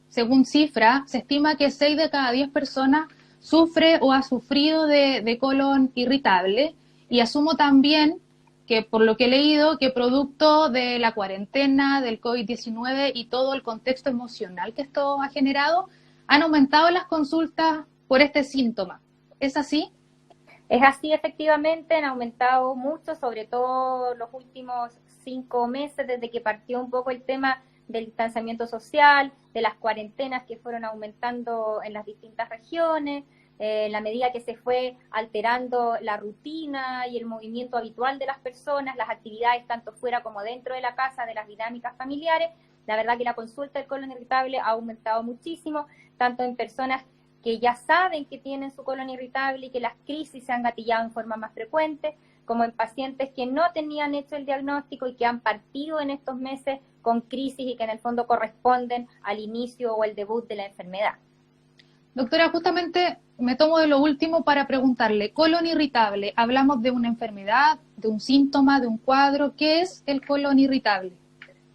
según cifra, se estima que 6 de cada 10 personas sufre o ha sufrido de colon irritable, y asumo también que, por lo que he leído, que producto de la cuarentena, del COVID-19 y todo el contexto emocional que esto ha generado, han aumentado las consultas por este síntoma. ¿Es así? Es así, efectivamente, han aumentado mucho, sobre todo los últimos 5 meses, desde que partió un poco el tema del distanciamiento social, de las cuarentenas que fueron aumentando en las distintas regiones, en la medida que se fue alterando la rutina y el movimiento habitual de las personas, las actividades tanto fuera como dentro de la casa, de las dinámicas familiares. La verdad que la consulta del colon irritable ha aumentado muchísimo, tanto en personas que ya saben que tienen su colon irritable y que las crisis se han gatillado en forma más frecuente, como en pacientes que no tenían hecho el diagnóstico y que han partido en estos meses con crisis y que en el fondo corresponden al inicio o el debut de la enfermedad. Doctora, justamente me tomo de lo último para preguntarle, colon irritable, ¿hablamos de una enfermedad, de un síntoma, de un cuadro? ¿Qué es el colon irritable?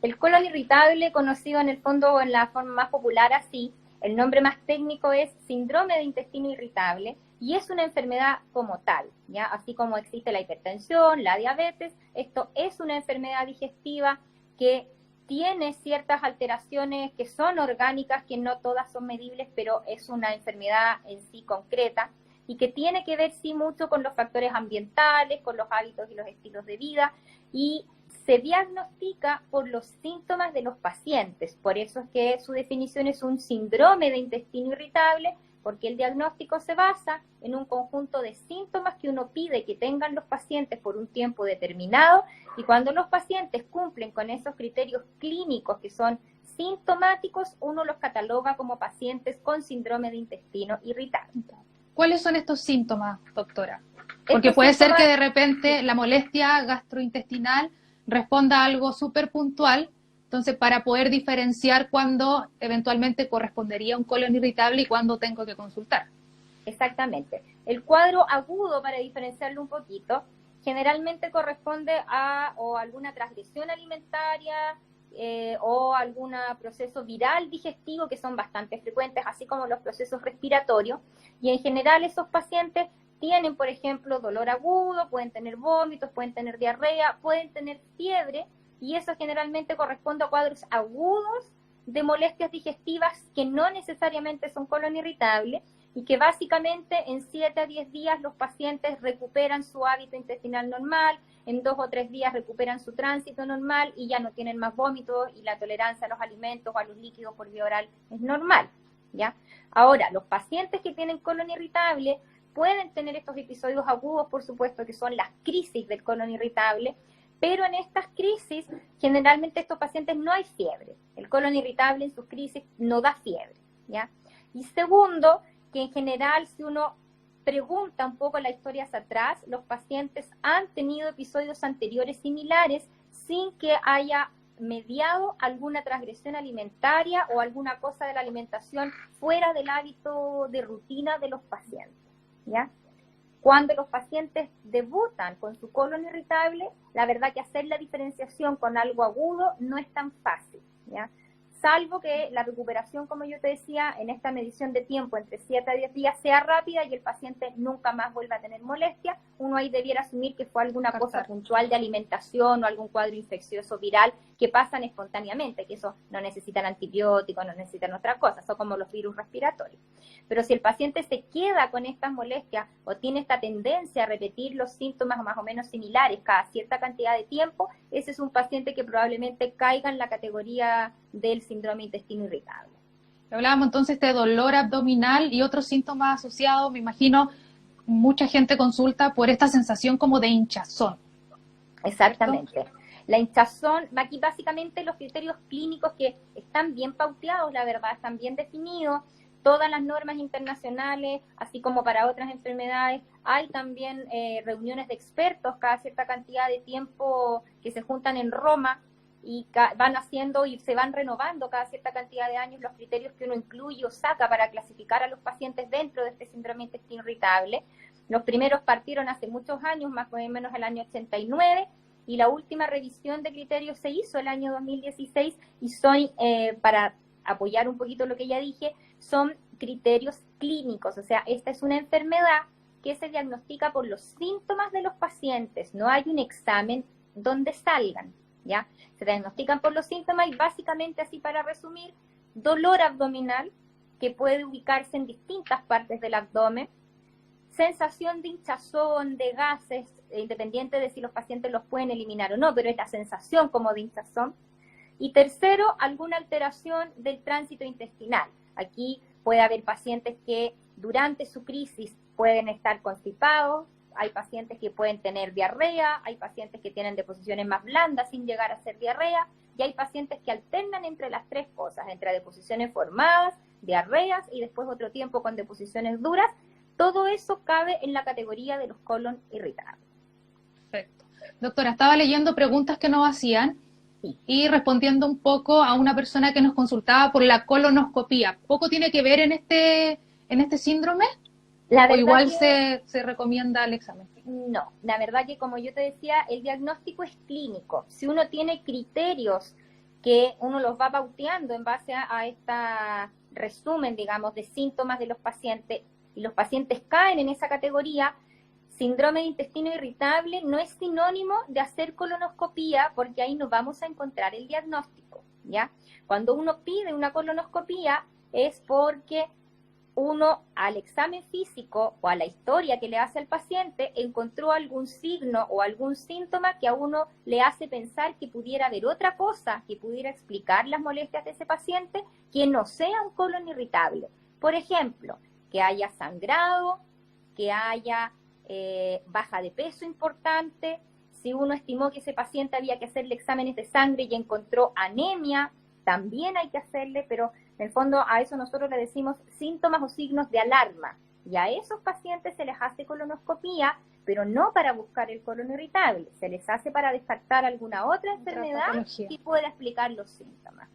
El colon irritable, conocido en el fondo en la forma más popular así, el nombre más técnico es síndrome de intestino irritable, y es una enfermedad como tal, ¿ya? Así como existe la hipertensión, la diabetes, esto es una enfermedad digestiva que tiene ciertas alteraciones que son orgánicas, que no todas son medibles, pero es una enfermedad en sí concreta y que tiene que ver sí mucho con los factores ambientales, con los hábitos y los estilos de vida, y se diagnostica por los síntomas de los pacientes. Por eso es que su definición es un síndrome de intestino irritable, porque el diagnóstico se basa en un conjunto de síntomas que uno pide que tengan los pacientes por un tiempo determinado, y cuando los pacientes cumplen con esos criterios clínicos que son sintomáticos, uno los cataloga como pacientes con síndrome de intestino irritable. ¿Cuáles son estos síntomas, doctora? Porque puede ser que de repente la molestia gastrointestinal responda a algo súper puntual, entonces para poder diferenciar cuándo eventualmente correspondería un colon irritable y cuándo tengo que consultar. Exactamente. El cuadro agudo, para diferenciarlo un poquito, generalmente corresponde a o alguna transgresión alimentaria o algún proceso viral digestivo, que son bastante frecuentes, así como los procesos respiratorios, y en general esos pacientes tienen, por ejemplo, dolor agudo, pueden tener vómitos, pueden tener diarrea, pueden tener fiebre, y eso generalmente corresponde a cuadros agudos de molestias digestivas que no necesariamente son colon irritable, y que básicamente en 7 a 10 días los pacientes recuperan su hábito intestinal normal, en 2 o 3 días recuperan su tránsito normal y ya no tienen más vómitos, y la tolerancia a los alimentos o a los líquidos por vía oral es normal, ¿ya? Ahora, los pacientes que tienen colon irritable pueden tener estos episodios agudos, por supuesto, que son las crisis del colon irritable, pero en estas crisis, generalmente estos pacientes no hay fiebre. El colon irritable en sus crisis no da fiebre, ¿ya? Y segundo, que en general, si uno pregunta un poco la historia hacia atrás, los pacientes han tenido episodios anteriores similares sin que haya mediado alguna transgresión alimentaria o alguna cosa de la alimentación fuera del hábito de rutina de los pacientes, ¿ya? Cuando los pacientes debutan con su colon irritable, la verdad que hacer la diferenciación con algo agudo no es tan fácil, ¿ya? Salvo que la recuperación, como yo te decía, en esta medición de tiempo entre 7 a 10 días sea rápida y el paciente nunca más vuelva a tener molestia, uno ahí debiera asumir que fue alguna cosa puntual de alimentación o algún cuadro infeccioso viral que pasan espontáneamente, que eso no necesitan antibióticos, no necesitan otra cosa, son como los virus respiratorios. Pero si el paciente se queda con estas molestias o tiene esta tendencia a repetir los síntomas más o menos similares cada cierta cantidad de tiempo, ese es un paciente que probablemente caiga en la categoría del síndrome intestino irritable. Hablábamos entonces de dolor abdominal y otros síntomas asociados, me imagino, mucha gente consulta por esta sensación como de hinchazón. Exactamente. ¿Cierto? La hinchazón, aquí básicamente los criterios clínicos que están bien pauteados, la verdad, están bien definidos, todas las normas internacionales, así como para otras enfermedades, hay también reuniones de expertos cada cierta cantidad de tiempo que se juntan en Roma, y van haciendo y se van renovando cada cierta cantidad de años los criterios que uno incluye o saca para clasificar a los pacientes dentro de este síndrome intestino irritable. Los primeros partieron hace muchos años, más o menos el año 89, y la última revisión de criterios se hizo el año 2016, y son para apoyar un poquito lo que ya dije, son criterios clínicos, o sea, esta es una enfermedad que se diagnostica por los síntomas de los pacientes, no hay un examen donde salgan, ¿ya? Se diagnostican por los síntomas y básicamente, así para resumir, dolor abdominal, que puede ubicarse en distintas partes del abdomen, sensación de hinchazón, de gases, independiente de si los pacientes los pueden eliminar o no, pero es la sensación como de hinchazón. Y tercero, alguna alteración del tránsito intestinal. Aquí puede haber pacientes que durante su crisis pueden estar constipados, hay pacientes que pueden tener diarrea, hay pacientes que tienen deposiciones más blandas sin llegar a ser diarrea, y hay pacientes que alternan entre las tres cosas, entre deposiciones formadas, diarreas y después otro tiempo con deposiciones duras. Todo eso cabe en la categoría de los colon irritables. Perfecto. Doctora, estaba leyendo preguntas que nos hacían y respondiendo un poco a una persona que nos consultaba por la colonoscopía. ¿Poco tiene que ver en este síndrome? ¿O igual se recomienda el examen? No, la verdad que como yo te decía, el diagnóstico es clínico. Si uno tiene criterios que uno los va pauteando en base a este resumen, digamos, de síntomas de los pacientes, y los pacientes caen en esa categoría, síndrome de intestino irritable no es sinónimo de hacer colonoscopía, porque ahí no vamos a encontrar el diagnóstico, ¿ya? Cuando uno pide una colonoscopía es porque uno al examen físico o a la historia que le hace al paciente encontró algún signo o algún síntoma que a uno le hace pensar que pudiera haber otra cosa que pudiera explicar las molestias de ese paciente que no sea un colon irritable. Por ejemplo, que haya sangrado, que haya baja de peso importante. Si uno estimó que ese paciente había que hacerle exámenes de sangre y encontró anemia, también hay que hacerle, pero en el fondo a eso nosotros le decimos síntomas o signos de alarma. Y a esos pacientes se les hace colonoscopía, pero no para buscar el colon irritable, se les hace para descartar alguna otra enfermedad que pueda explicar los síntomas.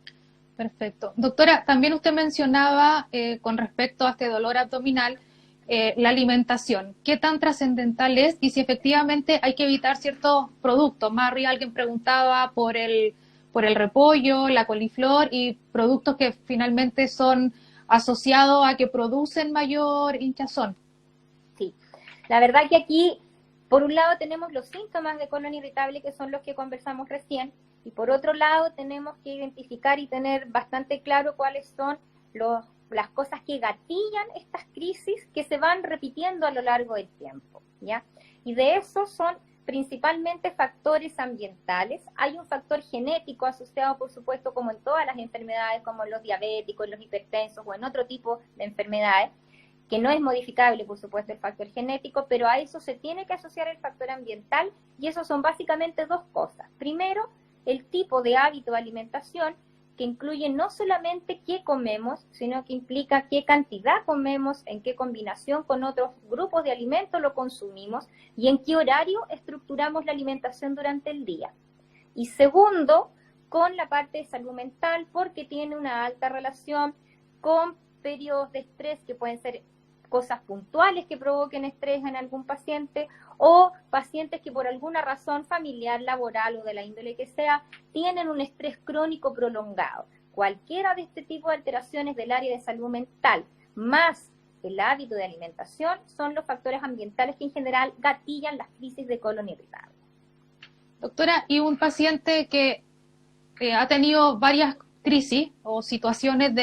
Perfecto. Doctora, también usted mencionaba con respecto a este dolor abdominal, la alimentación. ¿Qué tan trascendental es y si efectivamente hay que evitar ciertos productos? Más arriba alguien preguntaba por el repollo, la coliflor y productos que finalmente son asociados a que producen mayor hinchazón. Sí, la verdad que aquí, por un lado tenemos los síntomas de colon irritable, que son los que conversamos recién, y por otro lado tenemos que identificar y tener bastante claro cuáles son las cosas que gatillan estas crisis que se van repitiendo a lo largo del tiempo, ¿ya? Y de eso son principalmente factores ambientales. Hay un factor genético asociado, por supuesto, como en todas las enfermedades, como los diabéticos, los hipertensos o en otro tipo de enfermedades, que no es modificable, por supuesto, el factor genético, pero a eso se tiene que asociar el factor ambiental, y eso son básicamente dos cosas. Primero, el tipo de hábito de alimentación, que incluye no solamente qué comemos, sino que implica qué cantidad comemos, en qué combinación con otros grupos de alimentos lo consumimos y en qué horario estructuramos la alimentación durante el día. Y segundo, con la parte de salud mental, porque tiene una alta relación con periodos de estrés que pueden ser cosas puntuales que provoquen estrés en algún paciente, o pacientes que por alguna razón familiar, laboral o de la índole que sea, tienen un estrés crónico prolongado. Cualquiera de este tipo de alteraciones del área de salud mental, más el hábito de alimentación, son los factores ambientales que en general gatillan las crisis de colon irritable. Doctora, y un paciente que ha tenido varias crisis o situaciones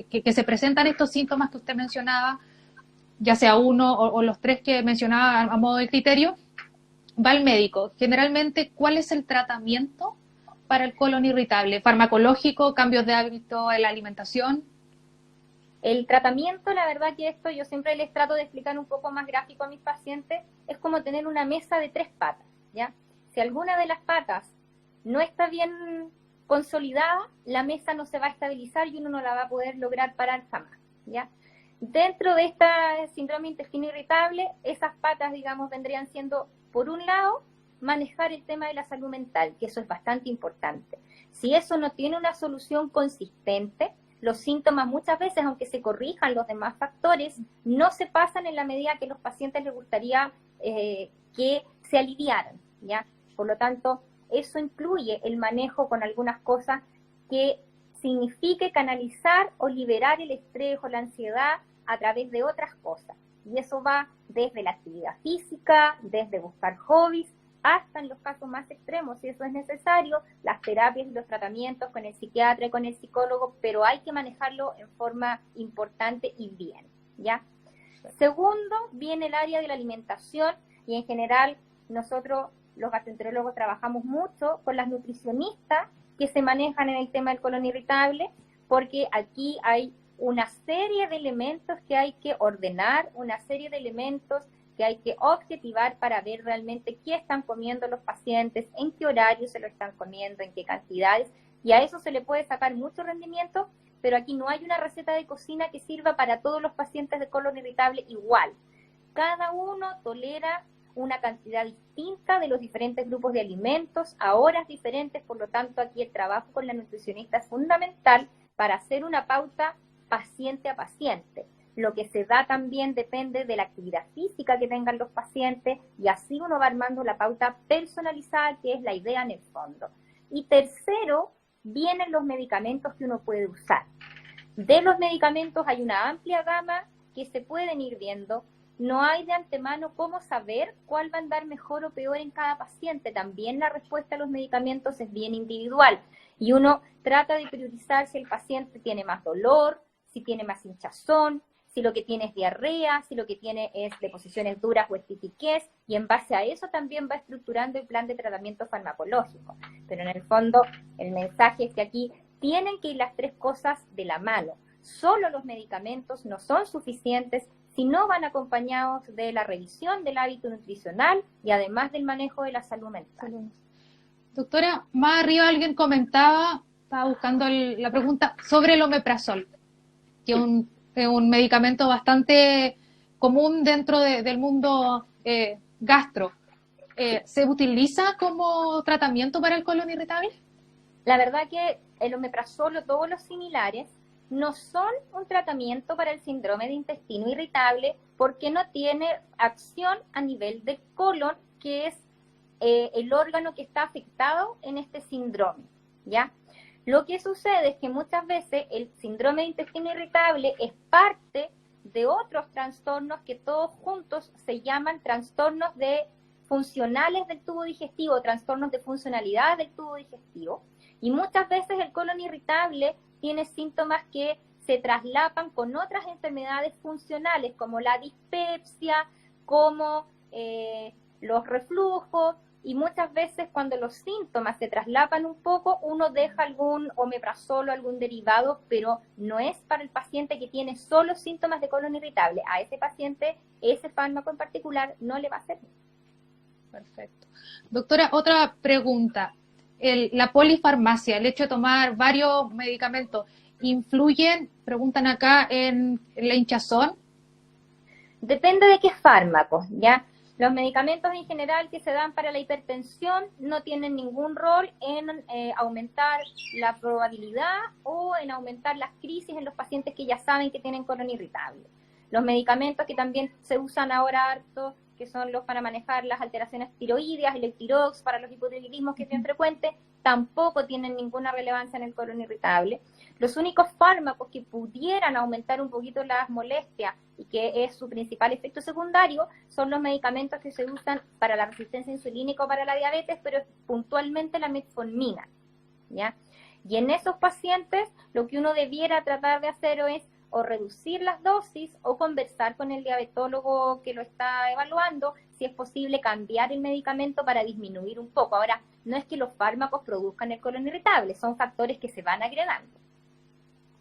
que se presentan estos síntomas que usted mencionaba, ya sea uno o los tres que mencionaba a modo de criterio, va al médico. Generalmente, ¿cuál es el tratamiento para el colon irritable? ¿Farmacológico, cambios de hábito en la alimentación? El tratamiento, la verdad que esto yo siempre les trato de explicar un poco más gráfico a mis pacientes, es como tener una mesa de 3 patas, ¿ya? Si alguna de las patas no está bien consolidada, la mesa no se va a estabilizar y uno no la va a poder lograr parar jamás, ¿ya? Dentro de este síndrome de intestino irritable, esas patas, digamos, vendrían siendo, por un lado, manejar el tema de la salud mental, que eso es bastante importante. Si eso no tiene una solución consistente, los síntomas muchas veces, aunque se corrijan los demás factores, no se pasan en la medida que los pacientes les gustaría que se aliviaran, ¿ya? Por lo tanto, eso incluye el manejo con algunas cosas que signifique canalizar o liberar el estrés o la ansiedad a través de otras cosas. Y eso va desde la actividad física, desde buscar hobbies, hasta en los casos más extremos, si eso es necesario, las terapias y los tratamientos con el psiquiatra y con el psicólogo, pero hay que manejarlo en forma importante y bien, ¿ya? Segundo, viene el área de la alimentación, y en general nosotros los gastroenterólogos trabajamos mucho con las nutricionistas que se manejan en el tema del colon irritable, porque aquí hay una serie de elementos que hay que ordenar, una serie de elementos que hay que objetivar para ver realmente qué están comiendo los pacientes, en qué horario se lo están comiendo, en qué cantidades, y a eso se le puede sacar mucho rendimiento, pero aquí no hay una receta de cocina que sirva para todos los pacientes de colon irritable igual. Cada uno tolera una cantidad distinta de los diferentes grupos de alimentos a horas diferentes, por lo tanto aquí el trabajo con la nutricionista es fundamental para hacer una pauta paciente a paciente. Lo que se da también depende de la actividad física que tengan los pacientes y así uno va armando la pauta personalizada, que es la idea en el fondo. Y tercero, vienen los medicamentos que uno puede usar. De los medicamentos hay una amplia gama que se pueden ir viendo. No hay de antemano cómo saber cuál va a andar mejor o peor en cada paciente. También la respuesta a los medicamentos es bien individual y uno trata de priorizar si el paciente tiene más dolor, si tiene más hinchazón, si lo que tiene es diarrea, si lo que tiene es deposiciones duras o estitiquez, y en base a eso también va estructurando el plan de tratamiento farmacológico. Pero en el fondo el mensaje es que aquí tienen que ir las tres cosas de la mano. Solo los medicamentos no son suficientes si no van acompañados de la revisión del hábito nutricional y además del manejo de la salud mental. Doctora, más arriba alguien comentaba, estaba buscando la pregunta sobre el omeprazol, que es un medicamento bastante común dentro del mundo gastro. ¿Se utiliza como tratamiento para el colon irritable? La verdad que el omeprazol o todos los similares no son un tratamiento para el síndrome de intestino irritable porque no tiene acción a nivel del colon, que es el órgano que está afectado en este síndrome, ¿ya? Lo que sucede es que muchas veces el síndrome de intestino irritable es parte de otros trastornos que todos juntos se llaman trastornos funcionales del tubo digestivo, trastornos de funcionalidad del tubo digestivo. Y muchas veces el colon irritable tiene síntomas que se traslapan con otras enfermedades funcionales, como la dispepsia, como los reflujos, y muchas veces cuando los síntomas se traslapan un poco, uno deja algún omeprazol o algún derivado, pero no es para el paciente que tiene solo síntomas de colon irritable. A ese paciente, ese fármaco en particular no le va a servir. Perfecto. Doctora, otra pregunta. La polifarmacia, el hecho de tomar varios medicamentos, ¿influyen, preguntan acá, en la hinchazón? Depende de qué fármaco, ¿ya? Los medicamentos en general que se dan para la hipertensión no tienen ningún rol en aumentar la probabilidad o en aumentar las crisis en los pacientes que ya saben que tienen colon irritable. Los medicamentos que también se usan ahora harto, que son los para manejar las alteraciones tiroideas, el Eutirox para los hipotiroidismos, que es bien frecuente, tampoco tienen ninguna relevancia en el colon irritable. Los únicos fármacos que pudieran aumentar un poquito las molestias y que es su principal efecto secundario son los medicamentos que se usan para la resistencia insulínica o para la diabetes, pero es puntualmente la metformina, ¿ya? Y en esos pacientes lo que uno debiera tratar de hacer es o reducir las dosis o conversar con el diabetólogo que lo está evaluando, si es posible cambiar el medicamento para disminuir un poco. Ahora, no es que los fármacos produzcan el colon irritable, son factores que se van agregando.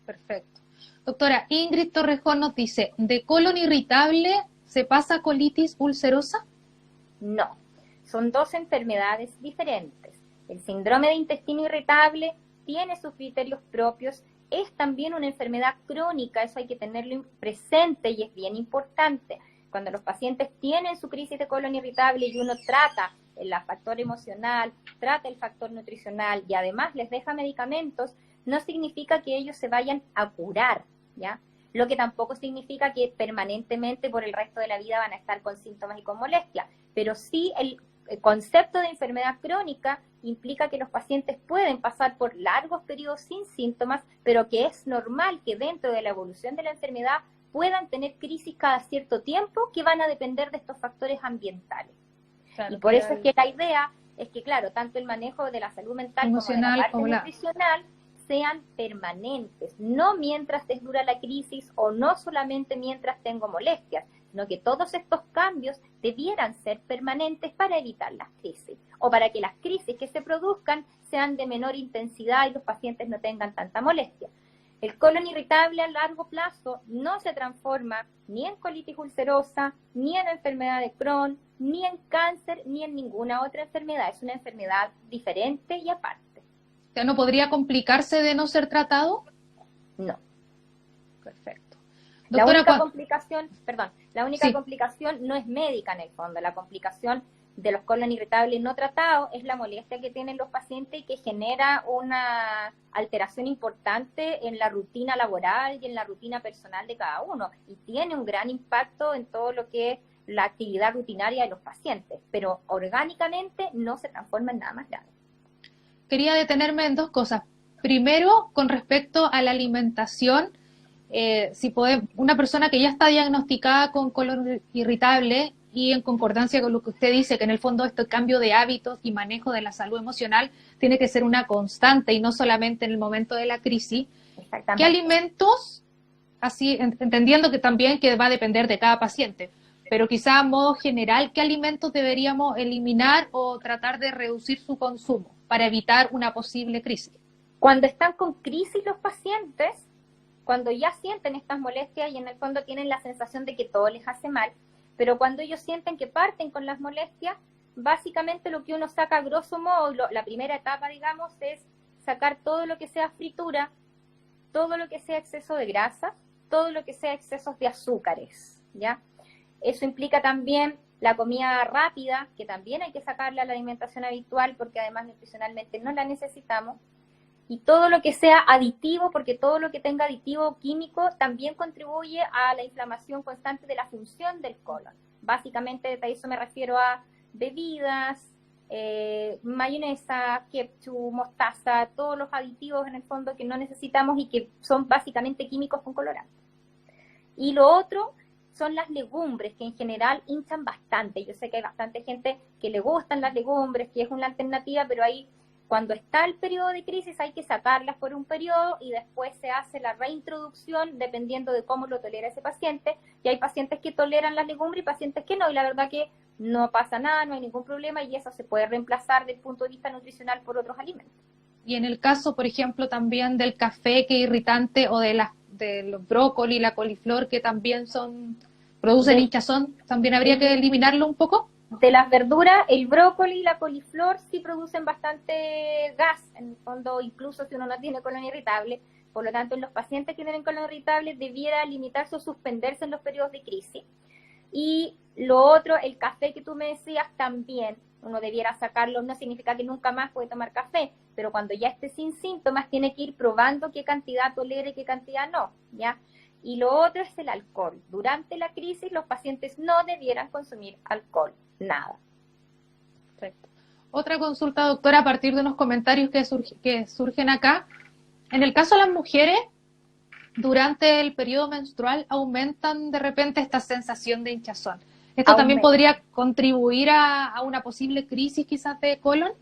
Perfecto. Doctora, Ingrid Torrejón nos dice, ¿de colon irritable se pasa a colitis ulcerosa? No, son dos enfermedades diferentes. El síndrome de intestino irritable tiene sus criterios propios, es también una enfermedad crónica, eso hay que tenerlo presente y es bien importante. Cuando los pacientes tienen su crisis de colon irritable y uno trata el factor emocional, trata el factor nutricional y además les deja medicamentos, no significa que ellos se vayan a curar, ¿ya? Lo que tampoco significa que permanentemente por el resto de la vida van a estar con síntomas y con molestias, pero sí el concepto de enfermedad crónica implica que los pacientes pueden pasar por largos periodos sin síntomas, pero que es normal que dentro de la evolución de la enfermedad puedan tener crisis cada cierto tiempo que van a depender de estos factores ambientales. Claro, y por eso es que la idea es que, claro, tanto el manejo de la salud mental emocional, como de la parte nutricional sean permanentes, no mientras dura la crisis o no solamente mientras tengo molestias, sino que todos estos cambios debieran ser permanentes para evitar las crisis o para que las crisis que se produzcan sean de menor intensidad y los pacientes no tengan tanta molestia. El colon irritable a largo plazo no se transforma ni en colitis ulcerosa, ni en enfermedad de Crohn, ni en cáncer, ni en ninguna otra enfermedad. Es una enfermedad diferente y aparte. O sea, ¿no podría complicarse de no ser tratado? No. Perfecto. Doctora, la única complicación no es médica en el fondo. La complicación de los colon irritables no tratados es la molestia que tienen los pacientes y que genera una alteración importante en la rutina laboral y en la rutina personal de cada uno. Y tiene un gran impacto en todo lo que es la actividad rutinaria de los pacientes, pero orgánicamente no se transforma en nada más grave. Quería detenerme en dos cosas. Primero, con respecto a la alimentación, una persona que ya está diagnosticada con colon irritable y en concordancia con lo que usted dice, que en el fondo este cambio de hábitos y manejo de la salud emocional tiene que ser una constante y no solamente en el momento de la crisis. ¿Qué alimentos, así entendiendo que también que va a depender de cada paciente, pero quizá a modo general, qué alimentos deberíamos eliminar o tratar de reducir su consumo para evitar una posible crisis? Cuando están con crisis los pacientes, cuando ya sienten estas molestias y en el fondo tienen la sensación de que todo les hace mal, pero cuando ellos sienten que parten con las molestias, básicamente lo que uno saca a grosso modo, la primera etapa, digamos, es sacar todo lo que sea fritura, todo lo que sea exceso de grasa, todo lo que sea excesos de azúcares, ¿ya? Eso implica también la comida rápida, que también hay que sacarla a la alimentación habitual, porque además nutricionalmente no la necesitamos, y todo lo que sea aditivo, porque todo lo que tenga aditivo químico también contribuye a la inflamación constante de la función del colon. Básicamente a eso me refiero a bebidas, mayonesa, ketchup, mostaza, todos los aditivos en el fondo que no necesitamos y que son básicamente químicos con colorantes. Y lo otro son las legumbres, que en general hinchan bastante. Yo sé que hay bastante gente que le gustan las legumbres, que es una alternativa, pero ahí cuando está el periodo de crisis hay que sacarlas por un periodo y después se hace la reintroducción dependiendo de cómo lo tolera ese paciente. Y hay pacientes que toleran las legumbres y pacientes que no, y la verdad que no pasa nada, no hay ningún problema y eso se puede reemplazar desde el punto de vista nutricional por otros alimentos. Y en el caso, por ejemplo, también del café que es irritante o de los brócoli, la coliflor que también producen hinchazón, ¿también habría que eliminarlo un poco? De las verduras, el brócoli y la coliflor sí producen bastante gas, en el fondo, incluso si uno no tiene colon irritable. Por lo tanto, en los pacientes que tienen colon irritable debiera limitarse o suspenderse en los periodos de crisis. Y lo otro, el café que tú me decías también, uno debiera sacarlo, no significa que nunca más puede tomar café, pero cuando ya esté sin síntomas tiene que ir probando qué cantidad tolera y qué cantidad no, ¿ya? Y lo otro es el alcohol. Durante la crisis los pacientes no debieran consumir alcohol, nada. Perfecto. Otra consulta, doctora, a partir de unos comentarios que surgen acá. En el caso de las mujeres, durante el periodo menstrual aumentan de repente esta sensación de hinchazón. ¿Esto también podría contribuir a una posible crisis quizás de colon?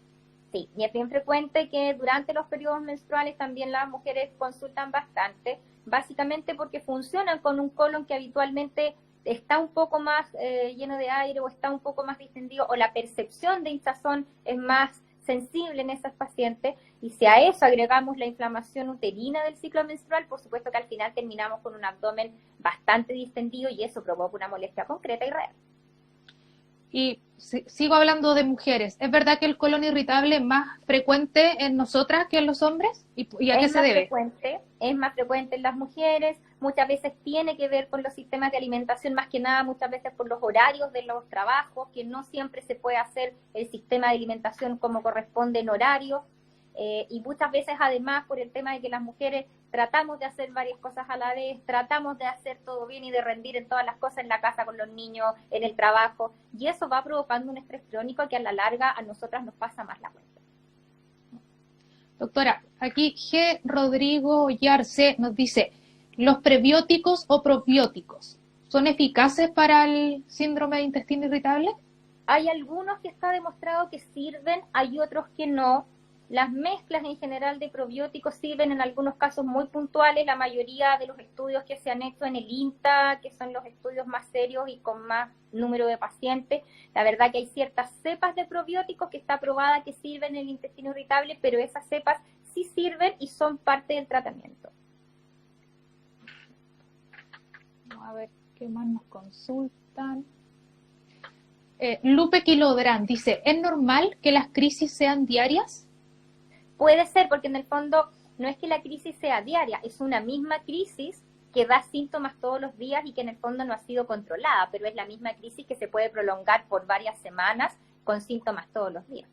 Sí, y es bien frecuente que durante los periodos menstruales también las mujeres consultan bastante, básicamente porque funcionan con un colon que habitualmente está un poco más lleno de aire o está un poco más distendido o la percepción de hinchazón es más sensible en esas pacientes y si a eso agregamos la inflamación uterina del ciclo menstrual, por supuesto que al final terminamos con un abdomen bastante distendido y eso provoca una molestia concreta y real. Y sigo hablando de mujeres. ¿Es verdad que el colon irritable es más frecuente en nosotras que en los hombres? ¿Y a qué se debe? Es más frecuente en las mujeres. Muchas veces tiene que ver con los sistemas de alimentación, más que nada muchas veces por los horarios de los trabajos, que no siempre se puede hacer el sistema de alimentación como corresponde en horario. y muchas veces además por el tema de que las mujeres tratamos de hacer varias cosas a la vez, tratamos de hacer todo bien y de rendir en todas las cosas en la casa con los niños, en el trabajo, y eso va provocando un estrés crónico que a la larga a nosotras nos pasa más la cuenta. Doctora, aquí G. Rodrigo Yarce nos dice, ¿los prebióticos o probióticos son eficaces para el síndrome de intestino irritable? Hay algunos que está demostrado que sirven, hay otros que no. Las mezclas en general de probióticos sirven en algunos casos muy puntuales. La mayoría de los estudios que se han hecho en el INTA, que son los estudios más serios y con más número de pacientes, la verdad que hay ciertas cepas de probióticos que está probada que sirven en el intestino irritable, pero esas cepas sí sirven y son parte del tratamiento. Vamos a ver qué más nos consultan. Lupe Quilodrán dice, ¿es normal que las crisis sean diarias? Puede ser, porque en el fondo no es que la crisis sea diaria, es una misma crisis que da síntomas todos los días y que en el fondo no ha sido controlada, pero es la misma crisis que se puede prolongar por varias semanas con síntomas todos los días.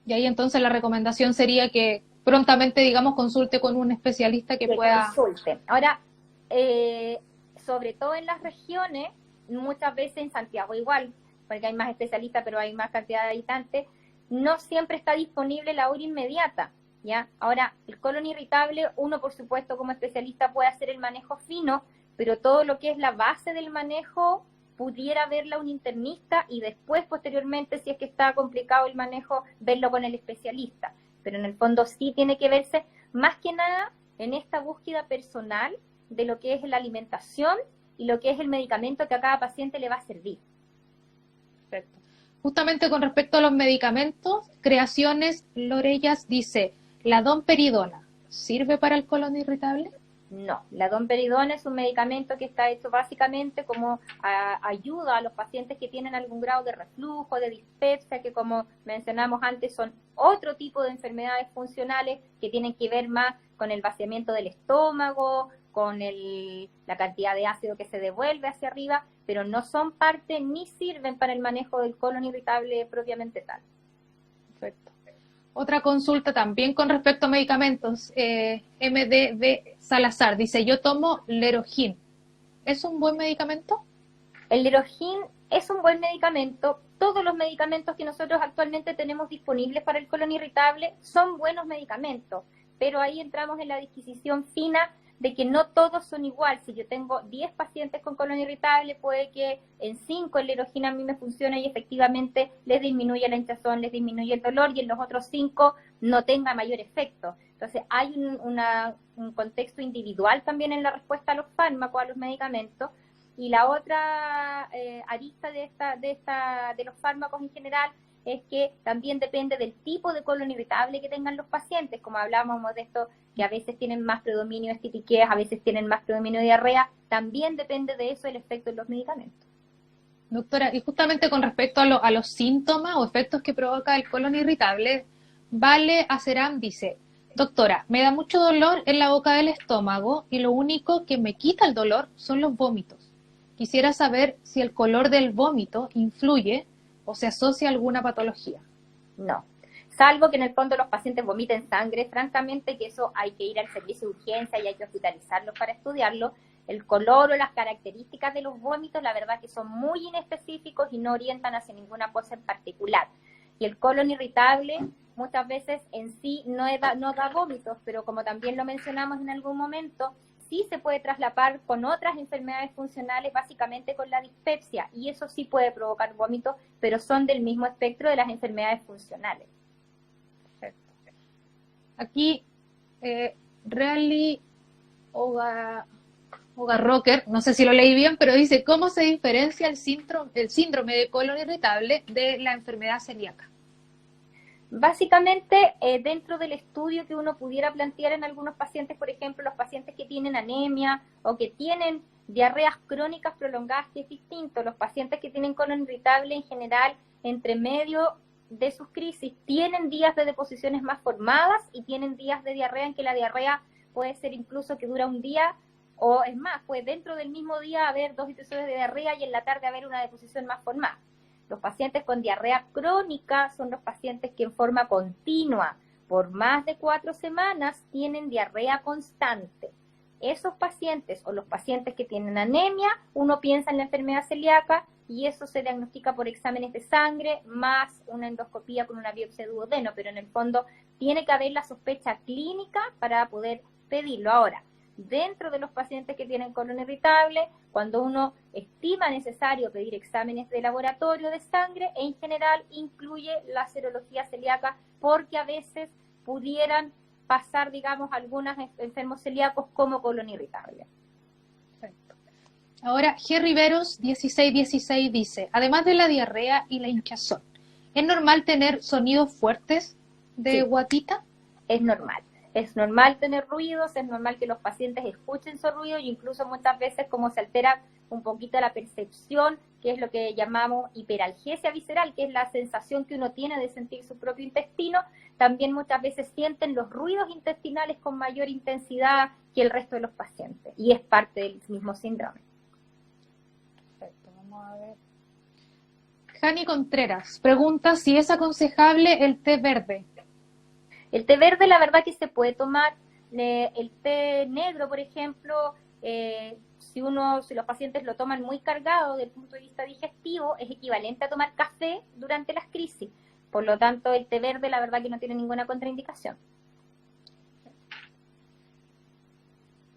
Y ahí entonces la recomendación sería que prontamente, digamos, consulte con un especialista que pueda... Consulte. Ahora, sobre todo en las regiones, muchas veces en Santiago igual, porque hay más especialistas, pero hay más cantidad de habitantes, no siempre está disponible la hora inmediata, ¿ya? Ahora, el colon irritable, uno por supuesto como especialista puede hacer el manejo fino, pero todo lo que es la base del manejo pudiera verla un internista y después, posteriormente, si es que está complicado el manejo, verlo con el especialista. Pero en el fondo sí tiene que verse más que nada en esta búsqueda personal de lo que es la alimentación y lo que es el medicamento que a cada paciente le va a servir. Perfecto. Justamente con respecto a los medicamentos, Creaciones Lorellas dice, ¿la domperidona sirve para el colon irritable? No, la domperidona es un medicamento que está hecho básicamente como ayuda a los pacientes que tienen algún grado de reflujo, de dispepsia, que como mencionamos antes son otro tipo de enfermedades funcionales que tienen que ver más con el vaciamiento del estómago, con la cantidad de ácido que se devuelve hacia arriba, pero no son parte ni sirven para el manejo del colon irritable propiamente tal. Perfecto. Otra consulta también con respecto a medicamentos. MDB Salazar dice, yo tomo Lerogin. ¿Es un buen medicamento? El Lerogin es un buen medicamento. Todos los medicamentos que nosotros actualmente tenemos disponibles para el colon irritable son buenos medicamentos, pero ahí entramos en la disquisición fina de que no todos son igual. Si yo tengo 10 pacientes con colon irritable, puede que en 5 el Lerogin a mí me funcione y efectivamente les disminuye la hinchazón, les disminuye el dolor, y en los otros 5 no tenga mayor efecto. Entonces hay un contexto individual también en la respuesta a los fármacos, a los medicamentos. Y la otra arista de los fármacos en general es que también depende del tipo de colon irritable que tengan los pacientes, como hablábamos de esto, que a veces tienen más predominio de estitiqueas, a veces tienen más predominio de diarrea, también depende de eso el efecto de los medicamentos. Doctora, y justamente con respecto a los síntomas o efectos que provoca el colon irritable, Vale Aceram dice, doctora, me da mucho dolor en la boca del estómago y lo único que me quita el dolor son los vómitos. Quisiera saber si el color del vómito influye o se asocia a alguna patología. No, salvo que en el fondo los pacientes vomiten sangre, francamente que eso hay que ir al servicio de urgencia y hay que hospitalizarlos para estudiarlo. El color o las características de los vómitos, la verdad que son muy inespecíficos y no orientan hacia ninguna cosa en particular. Y el colon irritable muchas veces en sí no da vómitos, pero como también lo mencionamos en algún momento, sí se puede traslapar con otras enfermedades funcionales, básicamente con la dispepsia, y eso sí puede provocar vómitos, pero son del mismo espectro de las enfermedades funcionales. Perfecto. Aquí, Rally Rocker, no sé si lo leí bien, pero dice, ¿cómo se diferencia el síndrome de colon irritable de la enfermedad celíaca? Básicamente, dentro del estudio que uno pudiera plantear en algunos pacientes, por ejemplo, los pacientes que tienen anemia o que tienen diarreas crónicas prolongadas, que es distinto. Los pacientes que tienen colon irritable en general, entre medio de sus crisis, tienen días de deposiciones más formadas y tienen días de diarrea en que la diarrea puede ser incluso que dura un día, o es más, puede dentro del mismo día haber 2 episodios de diarrea y en la tarde haber una deposición más formada. Los pacientes con diarrea crónica son los pacientes que en forma continua, por más de 4 semanas tienen diarrea constante. Esos pacientes o los pacientes que tienen anemia, uno piensa en la enfermedad celíaca y eso se diagnostica por exámenes de sangre más una endoscopía con una biopsia de duodeno, pero en el fondo tiene que haber la sospecha clínica para poder pedirlo. Ahora, dentro de los pacientes que tienen colon irritable, cuando uno estima necesario pedir exámenes de laboratorio de sangre, en general incluye la serología celíaca porque a veces pudieran pasar, digamos, algunos enfermos celíacos como colon irritable. Perfecto. Ahora, G. Riveros 1616 dice, además de la diarrea y la hinchazón, ¿es normal tener sonidos fuertes de guatita? Es normal. Es normal tener ruidos, es normal que los pacientes escuchen esos ruidos e incluso muchas veces como se altera un poquito la percepción, que es lo que llamamos hiperalgesia visceral, que es la sensación que uno tiene de sentir su propio intestino, también muchas veces sienten los ruidos intestinales con mayor intensidad que el resto de los pacientes y es parte del mismo síndrome. Perfecto, vamos a ver. Jani Contreras pregunta si es aconsejable el té verde. El té verde, la verdad que se puede tomar. El té negro, por ejemplo, si los pacientes lo toman muy cargado desde el punto de vista digestivo, es equivalente a tomar café durante las crisis. Por lo tanto, el té verde, la verdad que no tiene ninguna contraindicación.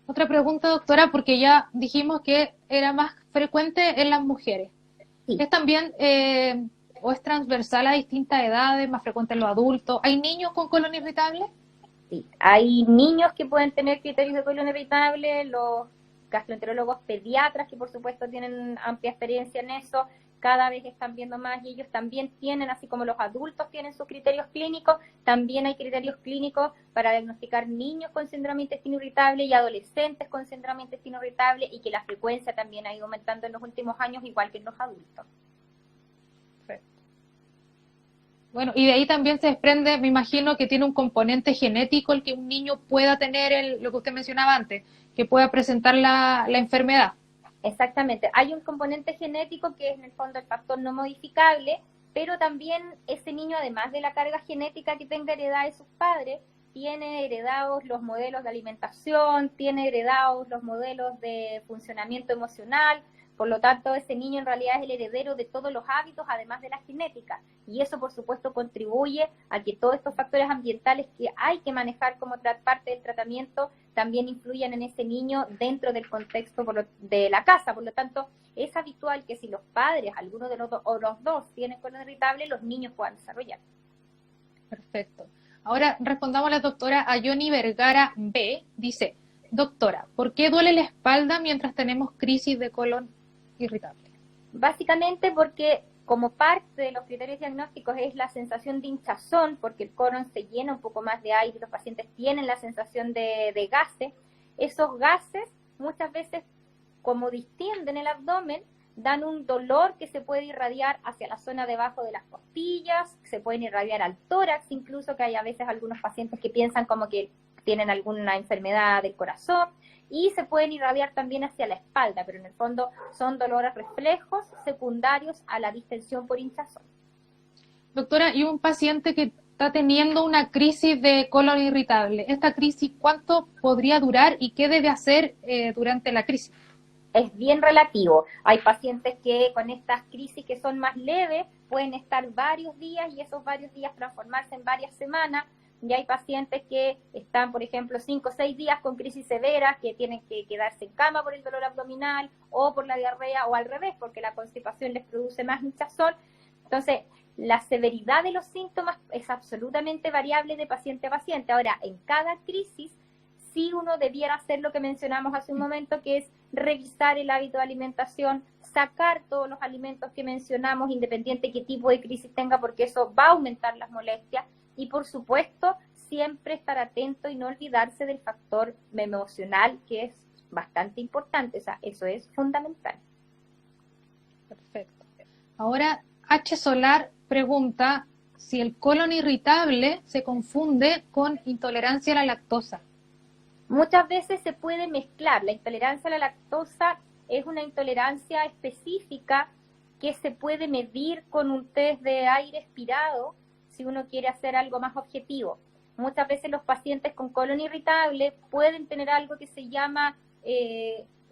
Otra pregunta, doctora, porque ya dijimos que era más frecuente en las mujeres. Sí. ¿Es también o es transversal a distintas edades, más frecuente en los adultos? ¿Hay niños con colon irritable? Sí, hay niños que pueden tener criterios de colon irritable, los gastroenterólogos pediatras que por supuesto tienen amplia experiencia en eso, cada vez están viendo más y ellos también tienen, así como los adultos tienen sus criterios clínicos, también hay criterios clínicos para diagnosticar niños con síndrome de intestino irritable y adolescentes con síndrome de intestino irritable y que la frecuencia también ha ido aumentando en los últimos años, igual que en los adultos. Bueno, y de ahí también se desprende, me imagino que tiene un componente genético el que un niño pueda tener, lo que usted mencionaba antes, que pueda presentar la enfermedad. Exactamente, hay un componente genético que es en el fondo el factor no modificable, pero también ese niño, además de la carga genética que tenga heredada de sus padres, tiene heredados los modelos de alimentación, tiene heredados los modelos de funcionamiento emocional. Por lo tanto, ese niño en realidad es el heredero de todos los hábitos, además de la genética. Y eso, por supuesto, contribuye a que todos estos factores ambientales que hay que manejar como parte del tratamiento también influyan en ese niño dentro del contexto de la casa. Por lo tanto, es habitual que si los padres, alguno de los dos o los dos, tienen colon irritable, los niños puedan desarrollar. Perfecto. Ahora respondamos a la doctora a Johnny Vergara B. Dice, doctora, ¿por qué duele la espalda mientras tenemos crisis de colon irritable? Básicamente porque como parte de los criterios diagnósticos es la sensación de hinchazón, porque el colon se llena un poco más de aire y los pacientes tienen la sensación de gases. Esos gases muchas veces, como distienden el abdomen, dan un dolor que se puede irradiar hacia la zona debajo de las costillas, se pueden irradiar al tórax, incluso que hay a veces algunos pacientes que piensan como que tienen alguna enfermedad del corazón, y se pueden irradiar también hacia la espalda, pero en el fondo son dolores reflejos secundarios a la distensión por hinchazón. Doctora, y un paciente que está teniendo una crisis de colon irritable, ¿esta crisis cuánto podría durar y qué debe hacer durante la crisis? Es bien relativo. Hay pacientes que con estas crisis que son más leves pueden estar varios días y esos varios días transformarse en varias semanas. Y hay pacientes que están, por ejemplo, 5 o 6 días con crisis severas, que tienen que quedarse en cama por el dolor abdominal o por la diarrea o al revés, porque la constipación les produce más hinchazón. Entonces, la severidad de los síntomas es absolutamente variable de paciente a paciente. Ahora, en cada crisis, sí uno debiera hacer lo que mencionamos hace un momento, que es revisar el hábito de alimentación, sacar todos los alimentos que mencionamos, independiente de qué tipo de crisis tenga, porque eso va a aumentar las molestias. Y por supuesto, siempre estar atento y no olvidarse del factor emocional, que es bastante importante. O sea, eso es fundamental. Perfecto. Ahora, H. Solar pregunta si el colon irritable se confunde con intolerancia a la lactosa. Muchas veces se puede mezclar. La intolerancia a la lactosa es una intolerancia específica que se puede medir con un test de aire expirado si uno quiere hacer algo más objetivo. Muchas veces los pacientes con colon irritable pueden tener algo que se llama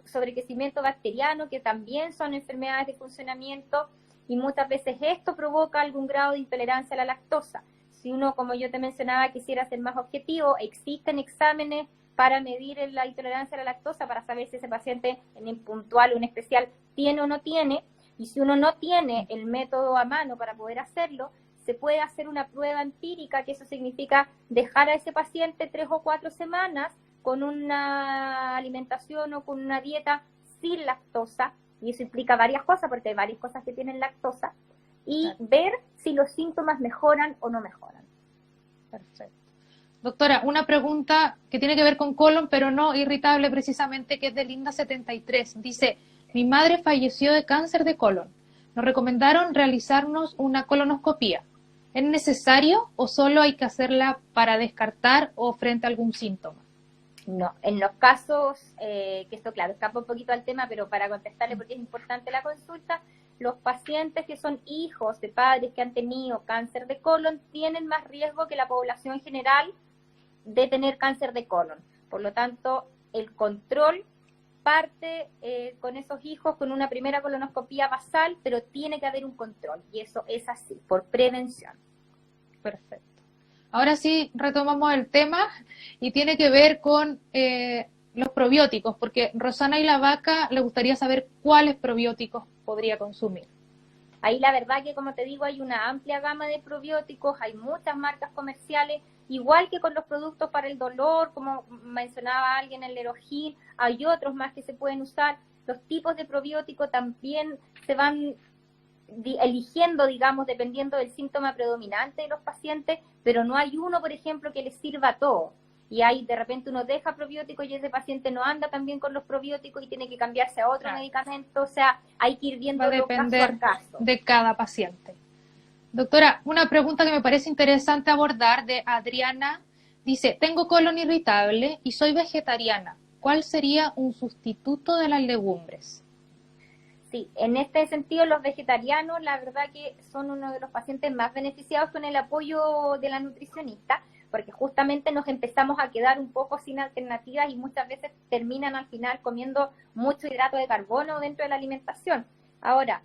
sobrecrecimiento bacteriano, que también son enfermedades de funcionamiento, y muchas veces esto provoca algún grado de intolerancia a la lactosa. Si uno, como yo te mencionaba, quisiera ser más objetivo, existen exámenes para medir la intolerancia a la lactosa, para saber si ese paciente en puntual o en especial tiene o no tiene, y si uno no tiene el método a mano para poder hacerlo, se puede hacer una prueba empírica, que eso significa dejar a ese paciente 3 o 4 semanas con una alimentación o con una dieta sin lactosa, y eso implica varias cosas, porque hay varias cosas que tienen lactosa, y ver si los síntomas mejoran o no mejoran. Perfecto. Doctora, una pregunta que tiene que ver con colon, pero no irritable precisamente, que es de Linda73. Dice, mi madre falleció de cáncer de colon. Nos recomendaron realizarnos una colonoscopía. ¿Es necesario o solo hay que hacerla para descartar o frente a algún síntoma? No, en los casos, que esto claro, escapa un poquito al tema, pero para contestarle porque es importante la consulta, los pacientes que son hijos de padres que han tenido cáncer de colon tienen más riesgo que la población general de tener cáncer de colon. Por lo tanto, el control parte con esos hijos con una primera colonoscopía basal, pero tiene que haber un control, y eso es así, por prevención. Perfecto. Ahora sí, retomamos el tema y tiene que ver con los probióticos, porque Rosana y la Vaca le gustaría saber cuáles probióticos podría consumir. Ahí la verdad que, como te digo, hay una amplia gama de probióticos, hay muchas marcas comerciales, igual que con los productos para el dolor, como mencionaba alguien, el Lerogil, hay otros más que se pueden usar. Los tipos de probióticos también se van eligiendo, digamos, dependiendo del síntoma predominante de los pacientes, pero no hay uno, por ejemplo, que les sirva a todo. Y ahí de repente uno deja probióticos y ese paciente no anda también con los probióticos y tiene que cambiarse a otro medicamento. O sea, hay que ir viendo caso a caso de cada paciente. Doctora, una pregunta que me parece interesante abordar de Adriana. Dice, tengo colon irritable y soy vegetariana. ¿Cuál sería un sustituto de las legumbres? Sí, en este sentido los vegetarianos la verdad que son uno de los pacientes más beneficiados con el apoyo de la nutricionista, porque justamente nos empezamos a quedar un poco sin alternativas y muchas veces terminan al final comiendo mucho hidrato de carbono dentro de la alimentación. Ahora,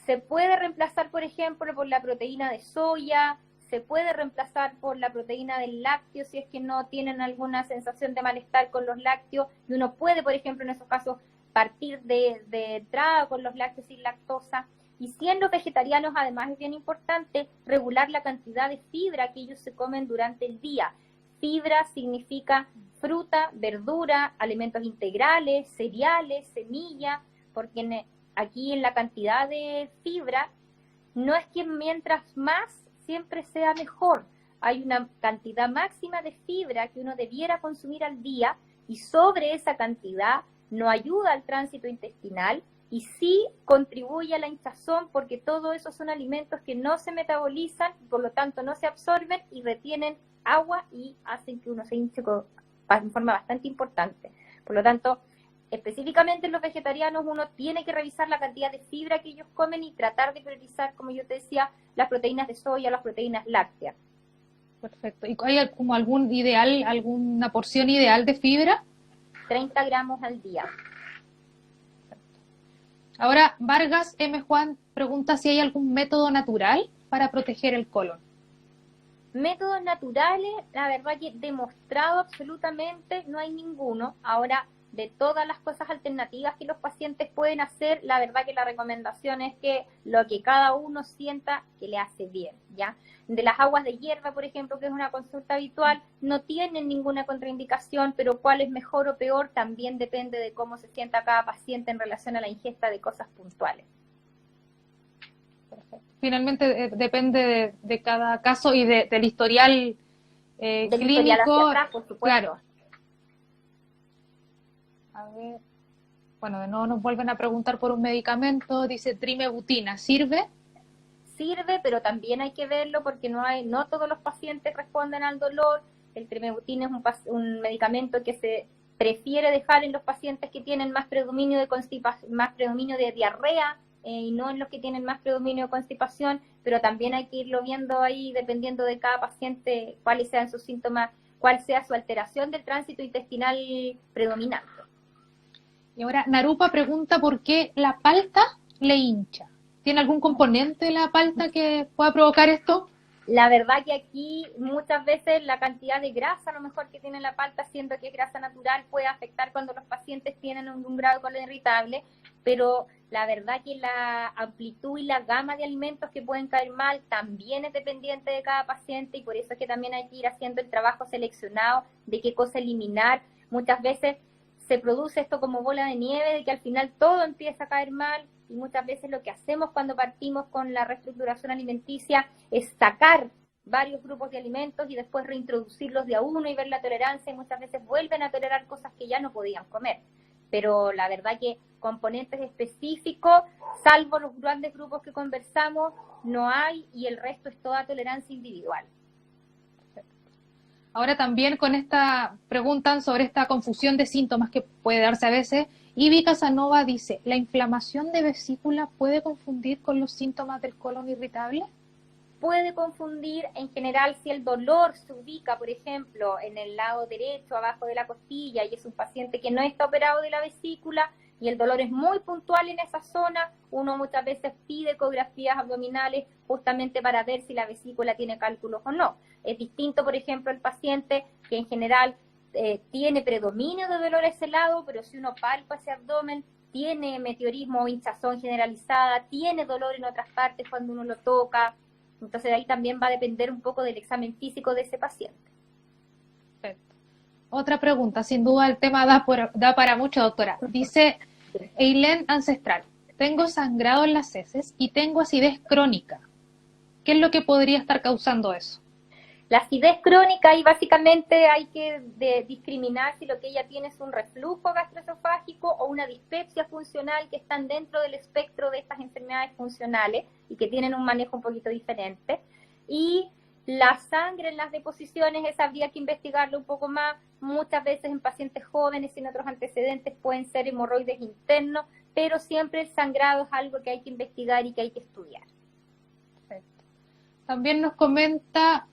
se puede reemplazar, por ejemplo, por la proteína de soya, se puede reemplazar por la proteína del lácteo si es que no tienen alguna sensación de malestar con los lácteos, y uno puede, por ejemplo, en esos casos partir de entrada con los lácteos sin lactosa. Y si en los vegetarianos, además, es bien importante regular la cantidad de fibra que ellos se comen durante el día. Fibra significa fruta, verdura, alimentos integrales, cereales, semillas, porque aquí en la cantidad de fibra, no es que mientras más siempre sea mejor. Hay una cantidad máxima de fibra que uno debiera consumir al día, y sobre esa cantidad no ayuda al tránsito intestinal y sí contribuye a la hinchazón, porque todo eso son alimentos que no se metabolizan, por lo tanto no se absorben y retienen agua y hacen que uno se hinche en forma bastante importante. Por lo tanto, específicamente en los vegetarianos uno tiene que revisar la cantidad de fibra que ellos comen y tratar de priorizar, como yo te decía, las proteínas de soya, las proteínas lácteas. Perfecto. ¿Y hay como algún ideal, alguna porción ideal de fibra? 30 gramos al día. Ahora, Vargas M. Juan pregunta si hay algún método natural para proteger el colon. Métodos naturales, la verdad que demostrado absolutamente no hay ninguno. Ahora, de todas las cosas alternativas que los pacientes pueden hacer, la verdad que la recomendación es que lo que cada uno sienta que le hace bien, ¿ya? De las aguas de hierba, por ejemplo, que es una consulta habitual, no tienen ninguna contraindicación, pero cuál es mejor o peor también depende de cómo se sienta cada paciente en relación a la ingesta de cosas puntuales. Perfecto. Finalmente depende de cada caso y del historial del clínico. Historial hacia atrás, por supuesto. Claro. A ver, bueno, de nuevo nos vuelven a preguntar por un medicamento, dice trimebutina, ¿sirve? Sirve, pero también hay que verlo porque no todos los pacientes responden al dolor. El trimebutina es un medicamento que se prefiere dejar en los pacientes que tienen más predominio de constipación, más predominio de diarrea y no en los que tienen más predominio de constipación, pero también hay que irlo viendo ahí dependiendo de cada paciente cuáles sean sus síntomas, cuál sea su alteración del tránsito intestinal predominante. Y ahora Narupa pregunta por qué la palta le hincha. ¿Tiene algún componente de la palta que pueda provocar esto? La verdad que aquí muchas veces la cantidad de grasa a lo mejor que tiene la palta, siendo que es grasa natural, puede afectar cuando los pacientes tienen un grado de colon irritable, pero la verdad que la amplitud y la gama de alimentos que pueden caer mal también es dependiente de cada paciente, y por eso es que también hay que ir haciendo el trabajo seleccionado de qué cosa eliminar. Muchas veces se produce esto como bola de nieve, de que al final todo empieza a caer mal, y muchas veces lo que hacemos cuando partimos con la reestructuración alimenticia es sacar varios grupos de alimentos y después reintroducirlos de a uno y ver la tolerancia, y muchas veces vuelven a tolerar cosas que ya no podían comer. Pero la verdad que componentes específicos, salvo los grandes grupos que conversamos, no hay, y el resto es toda tolerancia individual. Ahora también con esta preguntan sobre esta confusión de síntomas que puede darse a veces. Ivy Casanova dice, ¿la inflamación de vesícula puede confundir con los síntomas del colon irritable? Puede confundir en general si el dolor se ubica, por ejemplo, en el lado derecho, abajo de la costilla, y es un paciente que no está operado de la vesícula, y el dolor es muy puntual en esa zona. Uno muchas veces pide ecografías abdominales justamente para ver si la vesícula tiene cálculos o no. Es distinto, por ejemplo, el paciente que en general tiene predominio de dolor a ese lado, pero si uno palpa ese abdomen, tiene meteorismo o hinchazón generalizada, tiene dolor en otras partes cuando uno lo toca. Entonces ahí también va a depender un poco del examen físico de ese paciente. Perfecto. Otra pregunta, sin duda el tema da para mucho, doctora. Dice Eileen Ancestral, tengo sangrado en las heces y tengo acidez crónica. ¿Qué es lo que podría estar causando eso? La acidez crónica, y básicamente hay que discriminar si lo que ella tiene es un reflujo gastroesofágico o una dispepsia funcional, que están dentro del espectro de estas enfermedades funcionales y que tienen un manejo un poquito diferente. Y la sangre en las deposiciones, esa habría que investigarlo un poco más. Muchas veces en pacientes jóvenes sin otros antecedentes pueden ser hemorroides internos, pero siempre el sangrado es algo que hay que investigar y que hay que estudiar. Perfecto. También nos comenta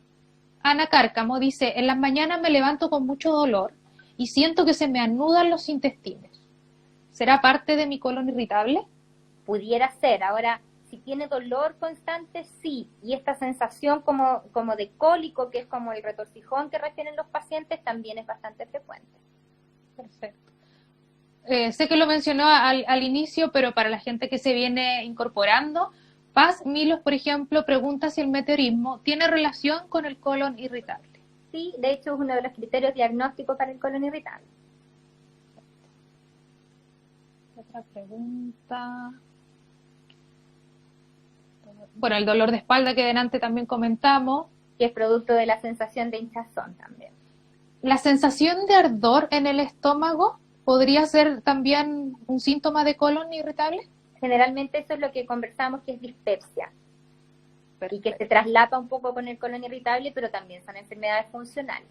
Ana Cárcamo, dice, en las mañanas me levanto con mucho dolor y siento que se me anudan los intestinos. ¿Será parte de mi colon irritable? Pudiera ser. Ahora, si tiene dolor constante, sí, y esta sensación como de cólico, que es como el retorcijón que refieren los pacientes, también es bastante frecuente. Perfecto. Sé que lo mencionó al inicio, pero para la gente que se viene incorporando, Paz Milos, por ejemplo, pregunta si el meteorismo tiene relación con el colon irritable. Sí, de hecho es uno de los criterios diagnósticos para el colon irritable. Otra pregunta. Bueno, el dolor de espalda que delante también comentamos. Que es producto de la sensación de hinchazón también. ¿La sensación de ardor en el estómago podría ser también un síntoma de colon irritable? Generalmente eso es lo que conversamos, que es dispepsia. Perfecto. Y que se traslapa un poco con el colon irritable, pero también son enfermedades funcionales.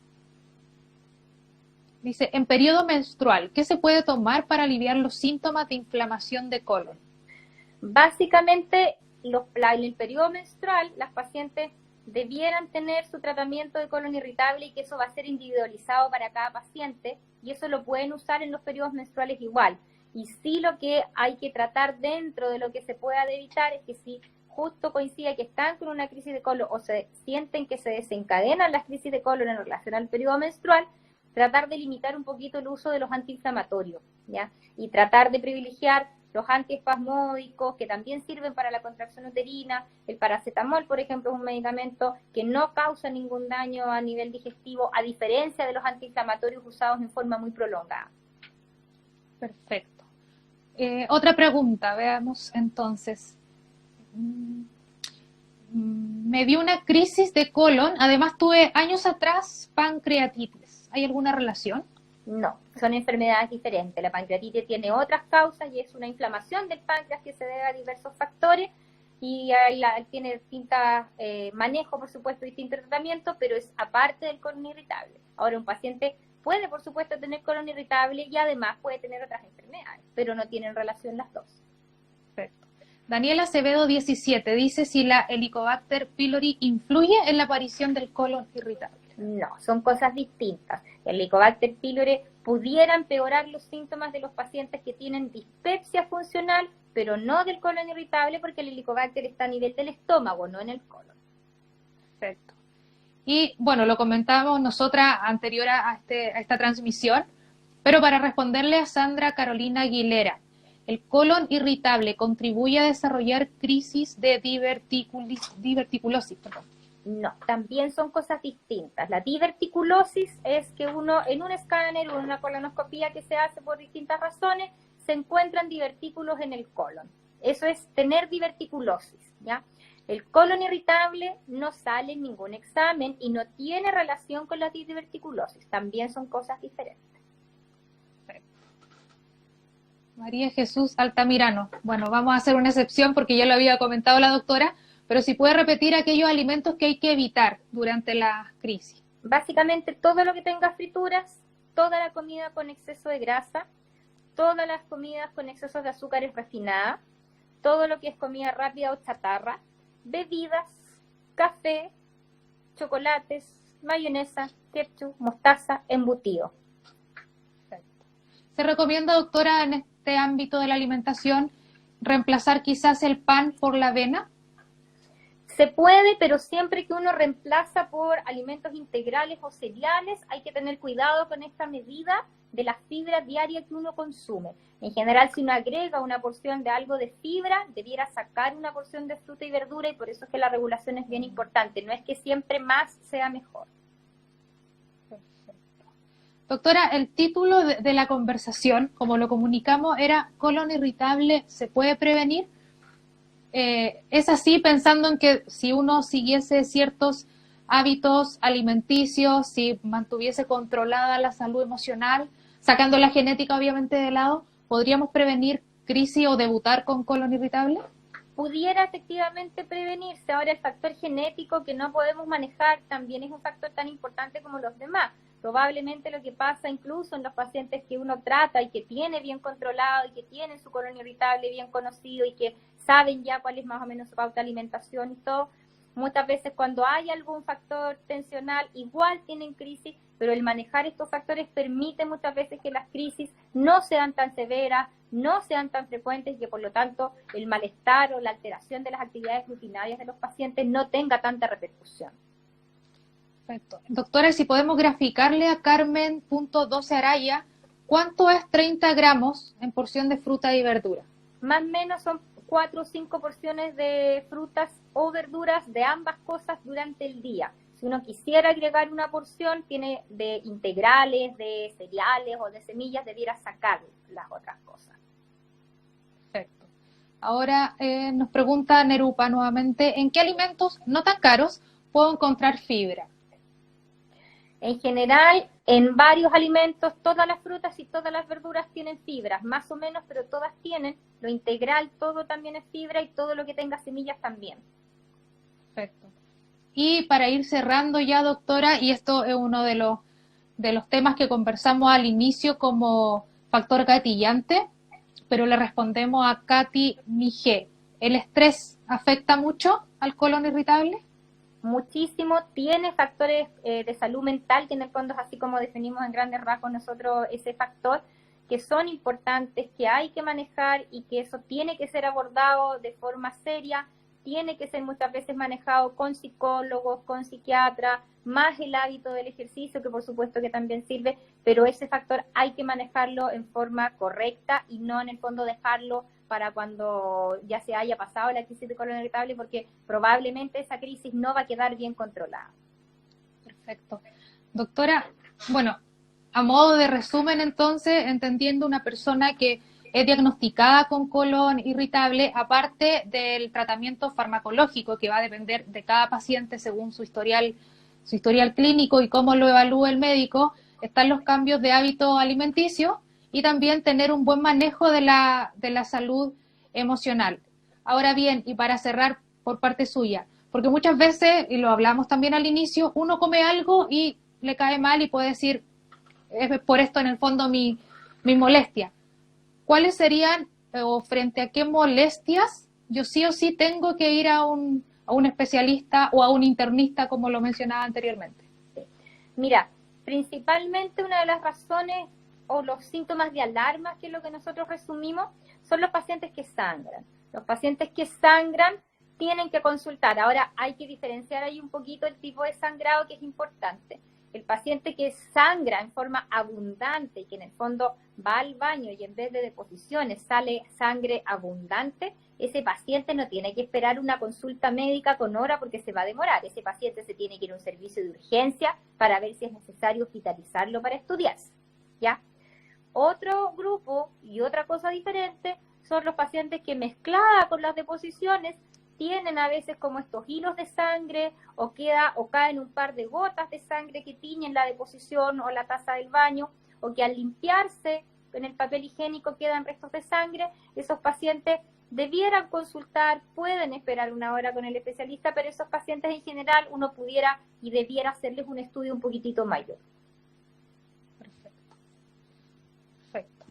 Dice, en periodo menstrual, ¿qué se puede tomar para aliviar los síntomas de inflamación de colon? Básicamente, en el periodo menstrual, las pacientes debieran tener su tratamiento de colon irritable, y que eso va a ser individualizado para cada paciente, y eso lo pueden usar en los periodos menstruales igual. Y sí, lo que hay que tratar dentro de lo que se pueda evitar es que si justo coincide que están con una crisis de colon o se sienten que se desencadenan las crisis de colon en relación al periodo menstrual, tratar de limitar un poquito el uso de los antiinflamatorios, ¿ya? Y tratar de privilegiar los antiespasmódicos, que también sirven para la contracción uterina. El paracetamol, por ejemplo, es un medicamento que no causa ningún daño a nivel digestivo, a diferencia de los antiinflamatorios usados en forma muy prolongada. Perfecto. Otra pregunta, veamos entonces. Me dio una crisis de colon, además tuve años atrás pancreatitis. ¿Hay alguna relación? No, son enfermedades diferentes. La pancreatitis tiene otras causas y es una inflamación del páncreas que se debe a diversos factores, y tiene distintos manejos, por supuesto, distintos tratamientos, pero es aparte del colon irritable. Ahora, un paciente puede, por supuesto, tener colon irritable y además puede tener otras enfermedades, pero no tienen relación las dos. Perfecto. Daniela Acevedo 17 dice si la Helicobacter pylori influye en la aparición del colon irritable. No, son cosas distintas. El Helicobacter pylori pudiera empeorar los síntomas de los pacientes que tienen dispepsia funcional, pero no del colon irritable, porque el Helicobacter está a nivel del estómago, no en el colon. Perfecto. Y bueno, lo comentábamos nosotras anterior a esta transmisión, pero para responderle a Sandra Carolina Aguilera, ¿el colon irritable contribuye a desarrollar crisis de diverticulosis? Perdón. No, también son cosas distintas. La diverticulosis es que uno en un escáner o en una colonoscopía que se hace por distintas razones, se encuentran divertículos en el colon. Eso es tener diverticulosis, ¿ya? El colon irritable no sale en ningún examen y no tiene relación con la diverticulosis. También son cosas diferentes. María Jesús Altamirano. Bueno, vamos a hacer una excepción porque ya lo había comentado la doctora, pero si puede repetir aquellos alimentos que hay que evitar durante la crisis. Básicamente todo lo que tenga frituras, toda la comida con exceso de grasa, todas las comidas con excesos de azúcares refinadas, todo lo que es comida rápida o chatarra, bebidas, café, chocolates, mayonesa, ketchup, mostaza, embutido. ¿Se recomienda, doctora, en este ámbito de la alimentación, reemplazar quizás el pan por la avena? Se puede, pero siempre que uno reemplaza por alimentos integrales o cereales, hay que tener cuidado con esta medida de la fibra diaria que uno consume. En general, si uno agrega una porción de algo de fibra, debiera sacar una porción de fruta y verdura, y por eso es que la regulación es bien importante. No es que siempre más sea mejor. Doctora, el título de la conversación, como lo comunicamos, era ¿colon irritable se puede prevenir? Es así pensando en que si uno siguiese ciertos hábitos alimenticios, si mantuviese controlada la salud emocional, sacando la genética obviamente de lado, ¿podríamos prevenir crisis o debutar con colon irritable? Pudiera efectivamente prevenirse. Ahora, el factor genético que no podemos manejar también es un factor tan importante como los demás. Probablemente lo que pasa incluso en los pacientes que uno trata y que tiene bien controlado y que tienen su colon irritable bien conocido y que saben ya cuál es más o menos su pauta de alimentación y todo, muchas veces cuando hay algún factor tensional igual tienen crisis, pero el manejar estos factores permite muchas veces que las crisis no sean tan severas, no sean tan frecuentes y que por lo tanto el malestar o la alteración de las actividades rutinarias de los pacientes no tenga tanta repercusión. Perfecto. Doctora, si podemos graficarle a Carmen.12 Araya, ¿cuánto es 30 gramos en porción de fruta y verdura? Más o menos son 4 o 5 porciones de frutas o verduras de ambas cosas durante el día. Si uno quisiera agregar una porción, tiene de integrales, de cereales o de semillas, debiera sacar las otras cosas. Perfecto. Ahora nos pregunta Nerupa nuevamente, ¿en qué alimentos no tan caros puedo encontrar fibra? En general, en varios alimentos, todas las frutas y todas las verduras tienen fibras, más o menos, pero todas tienen. Lo integral, todo también es fibra y todo lo que tenga semillas también. Perfecto. Y para ir cerrando ya, doctora, y esto es uno de los temas que conversamos al inicio como factor gatillante, pero le respondemos a Katy Mije. ¿El estrés afecta mucho al colon irritable? Muchísimo, tiene factores de salud mental, que en el fondo es así como definimos en grandes rasgos nosotros ese factor, que son importantes, que hay que manejar y que eso tiene que ser abordado de forma seria, tiene que ser muchas veces manejado con psicólogos, con psiquiatras, más el hábito del ejercicio, que por supuesto que también sirve, pero ese factor hay que manejarlo en forma correcta y no en el fondo dejarlo para cuando ya se haya pasado la crisis de colon irritable, porque probablemente esa crisis no va a quedar bien controlada. Perfecto. Doctora, bueno, a modo de resumen entonces, entendiendo una persona que es diagnosticada con colon irritable, aparte del tratamiento farmacológico que va a depender de cada paciente según su historial clínico y cómo lo evalúa el médico, están los cambios de hábito alimenticio y también tener un buen manejo de la salud emocional. Ahora bien, y para cerrar por parte suya, porque muchas veces, y lo hablamos también al inicio, uno come algo y le cae mal y puede decir, es por esto en el fondo mi molestia. ¿Cuáles serían, o frente a qué molestias yo sí o sí tengo que ir a un especialista o a un internista, como lo mencionaba anteriormente? Mira, principalmente una de las razones o los síntomas de alarma, que es lo que nosotros resumimos, son los pacientes que sangran. Los pacientes que sangran tienen que consultar. Ahora hay que diferenciar ahí un poquito el tipo de sangrado, que es importante. El paciente que sangra en forma abundante y que en el fondo va al baño y en vez de deposiciones sale sangre abundante, ese paciente no tiene que esperar una consulta médica con hora porque se va a demorar. Ese paciente se tiene que ir a un servicio de urgencia para ver si es necesario hospitalizarlo para estudiarse, ¿ya? Otro grupo y otra cosa diferente son los pacientes que mezclada con las deposiciones tienen a veces como estos hilos de sangre o caen un par de gotas de sangre que tiñen la deposición o la taza del baño, o que al limpiarse en el papel higiénico quedan restos de sangre. Esos pacientes debieran consultar, pueden esperar una hora con el especialista, pero esos pacientes en general uno pudiera y debiera hacerles un estudio un poquitito mayor. Perfecto.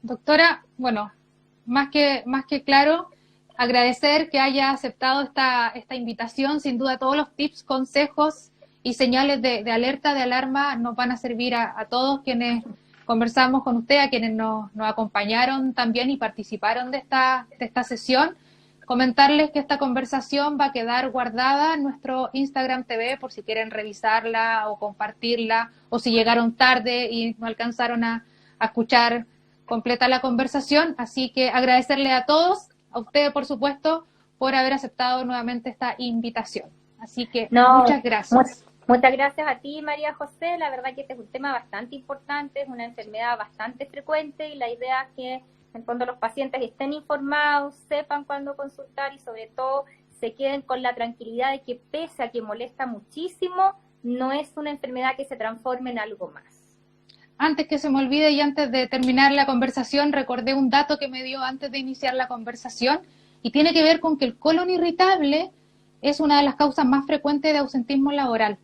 Doctora, bueno, más que claro, agradecer que haya aceptado esta invitación. Sin duda todos los tips, consejos y señales de alerta, de alarma, nos van a servir a todos quienes conversamos con usted, a quienes nos acompañaron también y participaron de esta sesión. Comentarles que esta conversación va a quedar guardada en nuestro Instagram TV por si quieren revisarla o compartirla, o si llegaron tarde y no alcanzaron a escuchar completa la conversación. Así que agradecerle a todos, a usted por supuesto, por haber aceptado nuevamente esta invitación. Así que muchas gracias. Muchas gracias a ti, María José. La verdad que este es un tema bastante importante, es una enfermedad bastante frecuente y la idea es que en cuanto los pacientes estén informados, sepan cuándo consultar y sobre todo se queden con la tranquilidad de que pese a que molesta muchísimo, no es una enfermedad que se transforme en algo más. Antes que se me olvide y antes de terminar la conversación, recordé un dato que me dio antes de iniciar la conversación y tiene que ver con que el colon irritable es una de las causas más frecuentes de ausentismo laboral.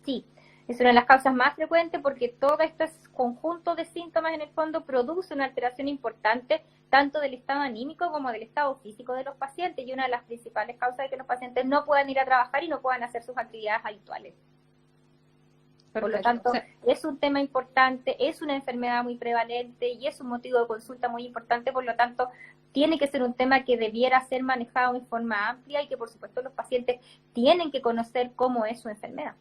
Sí, es una de las causas más frecuentes porque todo este conjunto de síntomas en el fondo produce una alteración importante tanto del estado anímico como del estado físico de los pacientes, y una de las principales causas de que los pacientes no puedan ir a trabajar y no puedan hacer sus actividades habituales. Por lo tanto, es un tema importante, es una enfermedad muy prevalente y es un motivo de consulta muy importante, por lo tanto, tiene que ser un tema que debiera ser manejado en forma amplia y que, por supuesto, los pacientes tienen que conocer cómo es su enfermedad.